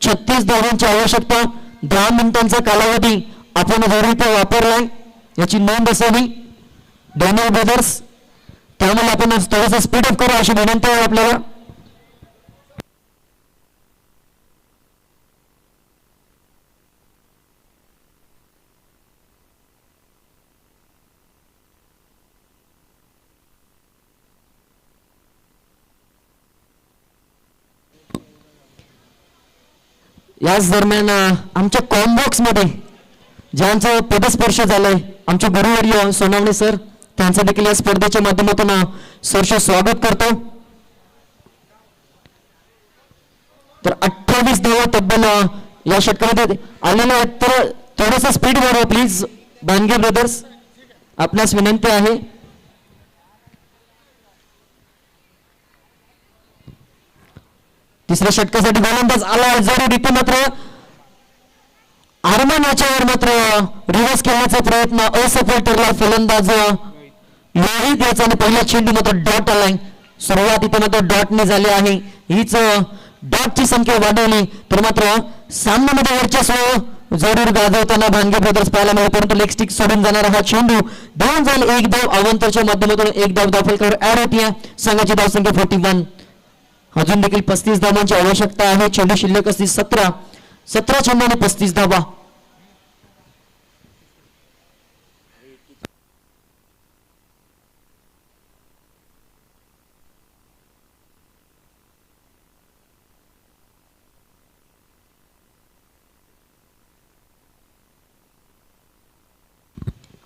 36 धावांची आवश्यकता. 10 मिनिटांचा कालावधी आपण जरूर वापरलाय याची नोंद असावी डॅनियल ब्रदर्स. त्यामुळे आपण थोडासा स्पीड अप करू अशी विनंती आहे आपल्याला. याच दरम्यान आमच्या कॉम्बॉक्स मध्ये ज्यांचं पदस्पर्श झालंय आमचे गुरुवर्य सोनावणे सर, त्यांचं देखील या स्पर्धेच्या माध्यमातून सहर्ष स्वागत करतो. तर 28 धावा तब्बल या षटकामध्ये आलेल्या आहेत. तर थोडासा स्पीड वाढवा प्लीज भानगे ब्रदर्स, आपणास विनंती आहे. तिसऱ्या षटकासाठी गोलंदाज आला जरूर. इथे मात्र आरमान याच्यावर मात्र रिव्हर्स खेळण्याचा प्रयत्न असफल ठरला. फलंदाज लोहित याचा आणि पहिला चेंडू मात्र डॉट आलाय. सुरुवात इथे मात्र डॉटने झाली आहे. हीच डॉटची संख्या वाढवली तर मात्र सामन्यामध्ये वर्चस्व जरूर गाजवताना भानगे ब्रदर्स पाहायला मिळेल. परंतु लेग स्टिक सोडून जाणारा हा चेंडू धावून जाईल. एक धाव अवंतरच्या माध्यमातून एक धाव दाखल ऍड होती. संघाची धावसंख्या 41. अजून देखील 35 धावांची आवश्यकता आहे. चेंडू शिल्लक असतील 17 चेंडूने 35 धावा.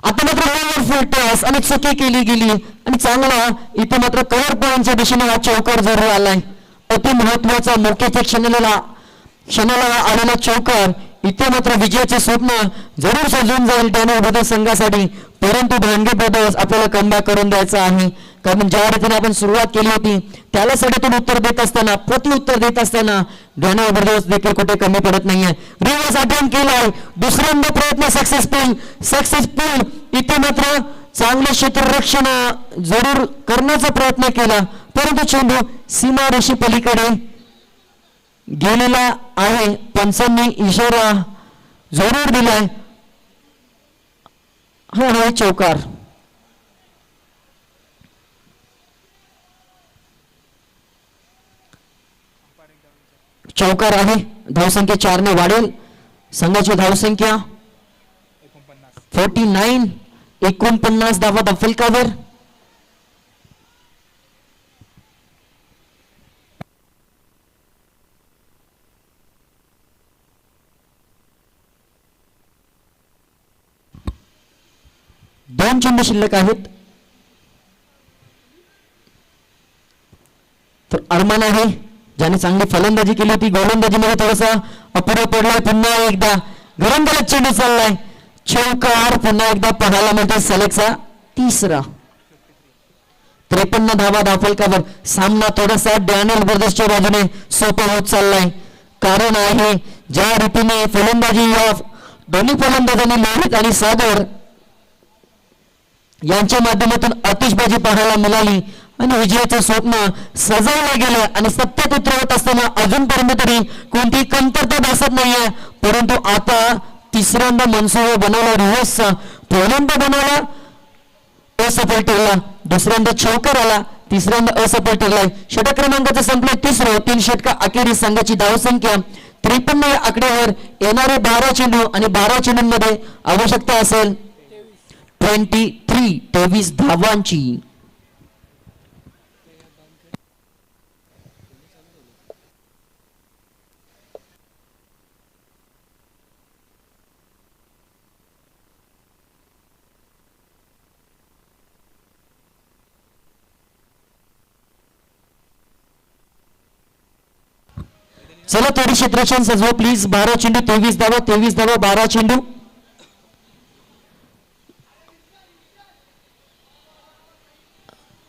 आता मात्र फुल टॉस आणि चुकी केली गेली आणि चांगला इथे मात्र कव्हर पॉईंटच्या दिशेने हा चौकार जरूर आलाय. अति महत्वाचा मोठ्या क्षणाला आलेला चौकार. इथे मात्र विजयाचे स्वप्न जरूर सजून जाईल डॅनियल ब्रदर्स संघासाठी. परंतु भानगे ब्रदर्स आपल्याला कमबॅक करून द्यायचं आहे. कारण ज्या रीतीने आपण सुरुवात केली होती त्याला सडेतून उत्तर देत असताना प्रत्युत्तर देत असताना डॅनियल ब्रदर्स देखील कुठे कमी पडत नाहीये. रिव्हर्स अटेम्प्ट केलाय. दुसऱ्यांदा प्रयत्न सक्सेसफुल. इथे मात्र चांगले क्षेत्ररक्षण जरूर करण्याचा प्रयत्न केला परंतु चेंडू सीमारेषे पलीकडे गेलेला आहे. पंचांनी इशारा जरूर दिलाय. हा चौकार. चौकार आहे. धावसंख्या 4 ने वाढेल. संघाची धावसंख्या 49. 49 धावा फलकावर. दोन चेंडू शिल्लक आहेत. तर अरमान आहे ज्याने चांगली फलंदाजी केली होती. गोलंदाजीमध्ये थोडासा अपुरा पडलाय. पुन्हा एकदा घरंदाज चेंडू चाललाय. चौकार पुन्हा एकदा पाहायला मिळतो. सलगचा 3रा. 53 धावा धावफलकावर. सामना थोडासा डॅनियल ब्रदर्सच्या बाजूने सोपा होत चाललाय. कारण आहे ज्या रीतीने फलंदाजी या दोन्ही फलंदाजांनी मोहित आणि सागर यांच्या माध्यमातून आतिषबाजी पाहायला मिळाली आणि विजयाचं स्वप्न सजवलं गेलं आणि सत्यात उतरवत असताना अजूनपर्यंत तरी कोणतीही कमतरता भासत नाहीये. परंतु आता तिसऱ्यांदा मनसुबा बनवला, रिव्हर्सचा पहिल्यांदा बनवला, असफल ठरला, दुसऱ्यांदा चौकार आला, तिसऱ्यांदा असफल ठरलाय. षटक क्रमांकाचं संपलं तिसरं. 3 षटका अखेरीस संघाची धावसंख्या 53 या आकड्यावर. येणारे 12 चेंडू आणि 12 चेंडूंमध्ये आवश्यकता असेल 23 धावांची. चला थोडी क्षेत्रक्षण सजवा प्लीज. 12 चेंडू 23 धावा, 23 धावा 12 चेंडू.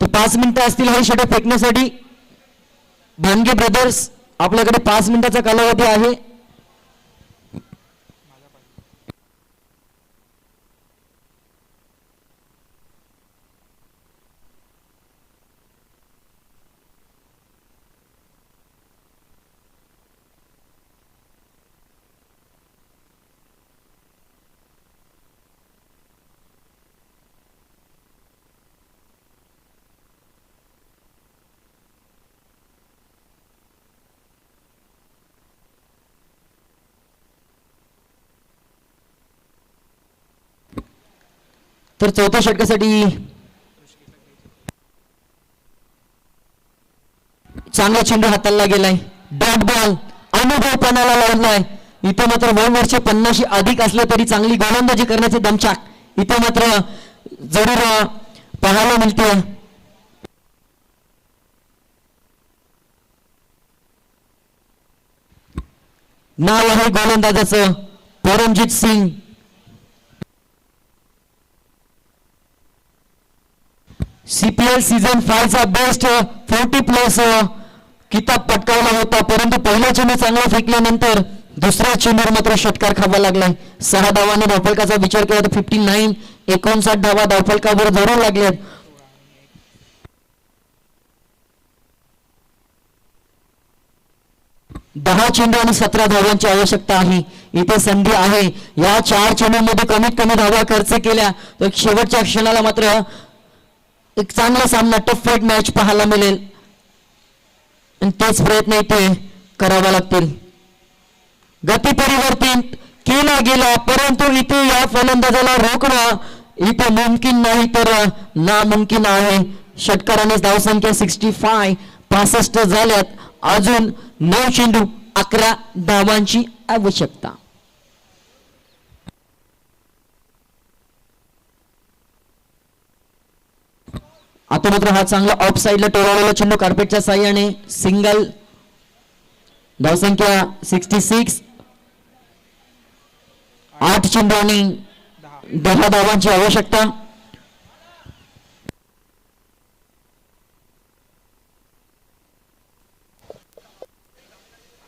तर 5 मिनिटं असतील हे षटक फेकण्यासाठी. भानगे ब्रदर्स आपल्याकडे 5 मिनिटाचा कालावधी आहे. तर चौथ्या षटकासाठी चांगला चेंडू हाताला गेलाय. डॉट बॉल अनुभव पणाला लावलाय. इथे मात्र वय वर्ष 50 अधिक असलं तरी चांगली गोलंदाजी करण्याचे दमछाक इथे मात्र जरूर पाहायला मिळते. नाव आहे गोलंदाजाचं परमजीत सिंग. CPL सीझन 5 चा बेस्ट 40+ किताब पटकावला होता. परंतु पहिला चेंडू चांगला फेकल्यानंतर दुसऱ्या चेंडूवर मात्र षटकार खावा लागलाय. 6 धावांनी धावफलकाचा विचार केला तर 59 धावा धावफलकावर जोडू लागल्यात. दहा चेंडू आणि 17 धावांची आवश्यकता आहे. इथे संधी आहे. या 4 चेंडूंमध्ये कमीत कमी धावा खर्च केल्या तर शेवटच्या क्षणाला मात्र एक चांगला सामना, टफ फाईट मॅच पाहायला मिळेल आणि तेच प्रयत्न इथे करावा लागतील. गती परिवर्तित केला गेला परंतु इथे या फलंदाजाला रोखणं इथे मुमकिन नाही तर नामुमकिन आहे. षटकाराने धावसंख्या 65 झाल्यात. अजून 9 चेंडू 11 धावांची आवश्यकता. आता मात्र हा चांगला ऑफ साइडला टोळवलेला चेंडू कार्पेटच्या साह्याने सिंगल. धावसंख्या 66. 8 चेंडू आणि 10 धावांची आवश्यकता.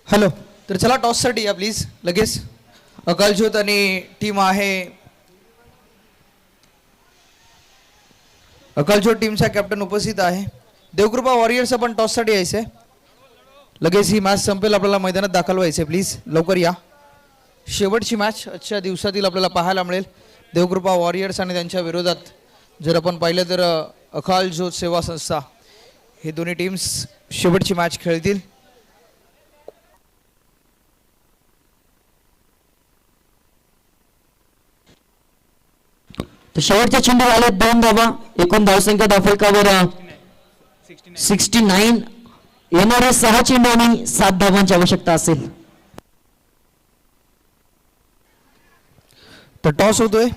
हॅलो, तर चला टॉससाठी या प्लीज लगेच. अकालज्योत आणि टीम आहे. अकालज्योत टीमचा कॅप्टन उपस्थित आहे. देवकृपा वॉरियर्स पण टॉससाठी यायचं आहे. लगेच ही मॅच संपेल, आपल्याला मैदानात दाखल व्हायचं आहे. प्लीज लवकर या. शेवटची मॅच आजच्या दिवसातील आपल्याला पाहायला मिळेल. देवकृपा वॉरियर्स आणि त्यांच्या विरोधात जर आपण पाहिलं तर अकालज्योत सेवा संस्था, हे दोन्ही टीम्स शेवटची मॅच खेळतील. तर शेवटच्या चेंडू आले 2 धावा. एकूण धावसंख्या धावफलकावर 69. येणारे 6 चेंडू आणि 7 धावांची आवश्यकता असेल. तर टॉस होतोय.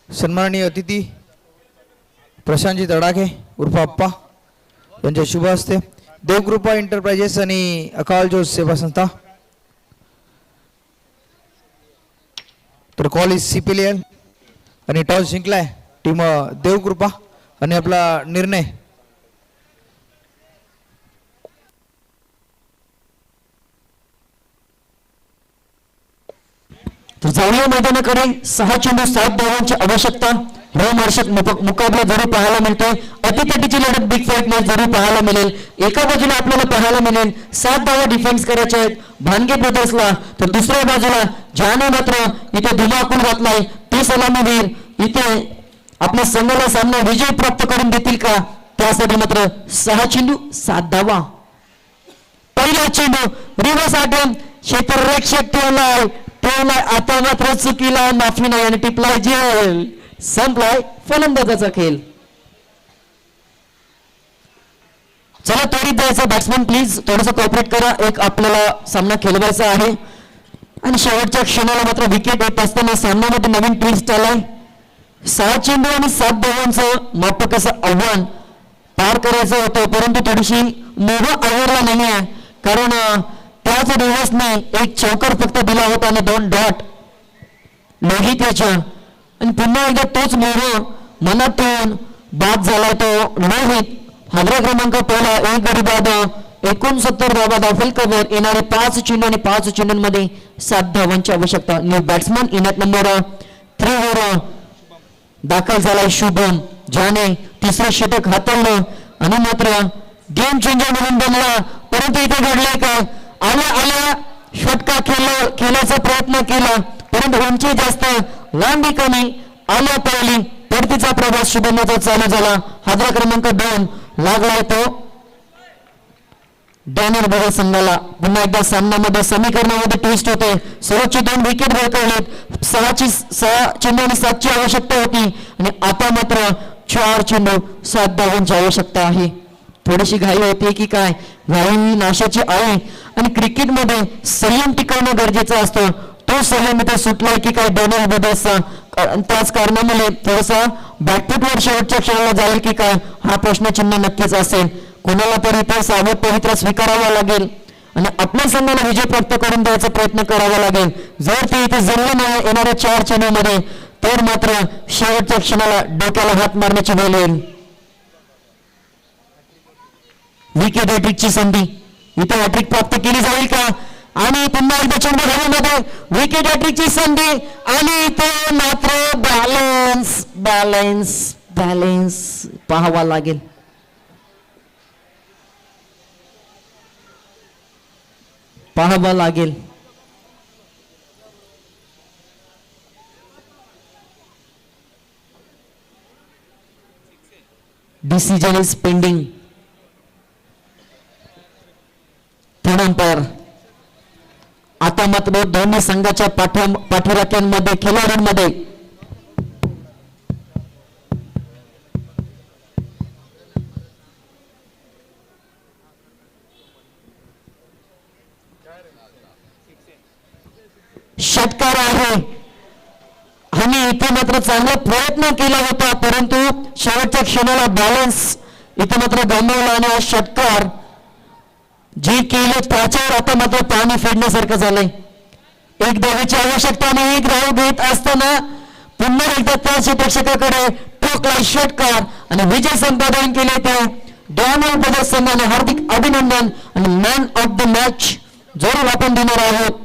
सन्माननीय अतिथी प्रशांतजी तडाखे उर्फ अप्पा यांच्या शुभ हस्ते देवकृपा एंटरप्राइजेस आणि अकालज्योत सेवा संस्था. तर कॉल इज CPL आणि टॉस जिंकलाय टीम देवकृपा आणि आपला निर्णय जाऊया मैदानाकडे 6 चेंडू 7 धावांची आवश्यकता. रोमहर्षक मुकाबला जरूर पाहायला मिळतोय. अटीतटीची लढत बिग फाईट मॅच जरूर पाहायला मिळेल. एका बाजूला आपल्याला पाहायला मिळेल 7 धावा डिफेन्स करायच्या आहेत भानगे ब्रदर्सला, तर दुसऱ्या बाजूला ज्याने मात्र इथे धुमाकूळ घातलाय ते सलामीवीर इथे आपल्या संघाला सामना विजय प्राप्त करून देतील का, त्यासाठी मात्र 6 चेंडू 7 धावा. पहिला चेंडू रिव्हर्स आठवण क्षेत्ररक्षक ठेवलाय आता मात्र चुकीला माफी नाही आणि टिपलाय जेल. संपलाय फलंदाजाचा खेळ. चला त्वरित द्यायचा बॅट्समन प्लीज थोडंसं कॉपरेट करा. एक आपल्याला सामना खेळवायचा आहे आणि शेवटच्या क्षणाला मात्र विकेट येत असताना सामन्यामध्ये नवीन ट्विस्ट आलाय. 6 चेंडू आणि 7 धावांचं माफक असं आव्हान पार करायचं होतं, परंतु थोडीशी मोह आवरला नाही आहे, कारण त्याच रिव्हर्सने एक चौकार फक्त दिला होता आणि 2 डॉट लोहित याच्या, आणि पुन्हा एकदा तोच मोह मनातून बाद झाला तो लोहित. हादरा क्रमांक पहिला 1 गडी बाद 69 धावा दाखल कव्हर. येणारे 5 चेंडू आणि 5 चेंडूंमध्ये 7 धावांची आवश्यकता. New batsman in at number 3 वर दाखल झालाय शुभम, ज्याने तिसरं षटक हाताळलं आणि मात्र गेम चेंजर म्हणून बनला. परंतु इथे घडलंय का, आल्या षटका खेळायचा प्रयत्न केला, परंतु उंची जास्त लांबी कमी, आल्या पळली, परतीचा प्रवास शुभमचा चालू झाला. हादरा क्रमांक 2 लागलाय तो डॅनियल बघा संघाला. पुन्हा एकदा सामन्यामध्ये समीकरणामध्ये ट्विस्ट होते. सर्वोच्च 2 विकेट वळकवलेत. 6 चेंडू आणि 7 ची आवश्यकता होती आणि आता मात्र 4 चेंडू 7 धावांची आवश्यकता आहे. थोडीशी घाई होती की काय, घाई नाशाची आहे आणि क्रिकेटमध्ये संयम टिकवणं गरजेचं असतं. तो संयम इथे सुटलाय की काय डॅनियल ब्रदर्सचा, त्याच कारणामुळे थोडासा बॅकफुटवर शेवटच्या क्षणाला जाईल की काय हा प्रश्नचिन्ह नक्कीच असेल. कोणाला तरी इथे सावध पवित्र स्वीकारावा लागेल आणि आपल्या संघाला विजय प्राप्त करून द्यायचा प्रयत्न करावा लागेल. जर ते इथे जमलं नाही येणाऱ्या 4 चेंडूमध्ये तर मात्र शेवटच्या क्षणाला डोक्याला हात मारण्याची वेळ येईल. विकेट हॅट्रिकची संधी, इथे हॅट्रिक प्राप्त केली जाईल का, आणि पुन्हा एकदा चेंडू धावेमध्ये विकेट हॅट्रिकची संधी आणि इथे मात्र बॅलन्स पाहावा लागेल. Decision is pending. Third umpire आता मात्र दोन्ही संघाच्या पाठीराख्यांमध्ये खेळाडूंमध्ये षटकार आहे आणि इथे मात्र चांगला प्रयत्न केला होता, परंतु शेवटच्या क्षणाला बॅलन्स इथे मात्र गमावला आणि हा षटकार जे केले त्याच्यावर आता मात्र पाणी फेडण्यासारखं झालंय. एक धावेची आवश्यकता आणि 1 धाव घेत असताना पुन्हा एकदा त्या क्षेत्ररक्षकाकडे टोकला षटकार आणि विजय संपादन केले त्या डॅनियल ब्रदर्स संघाने हार्दिक अभिनंदन आणि मॅन ऑफ द मॅच जरूर आपण देणार आहोत.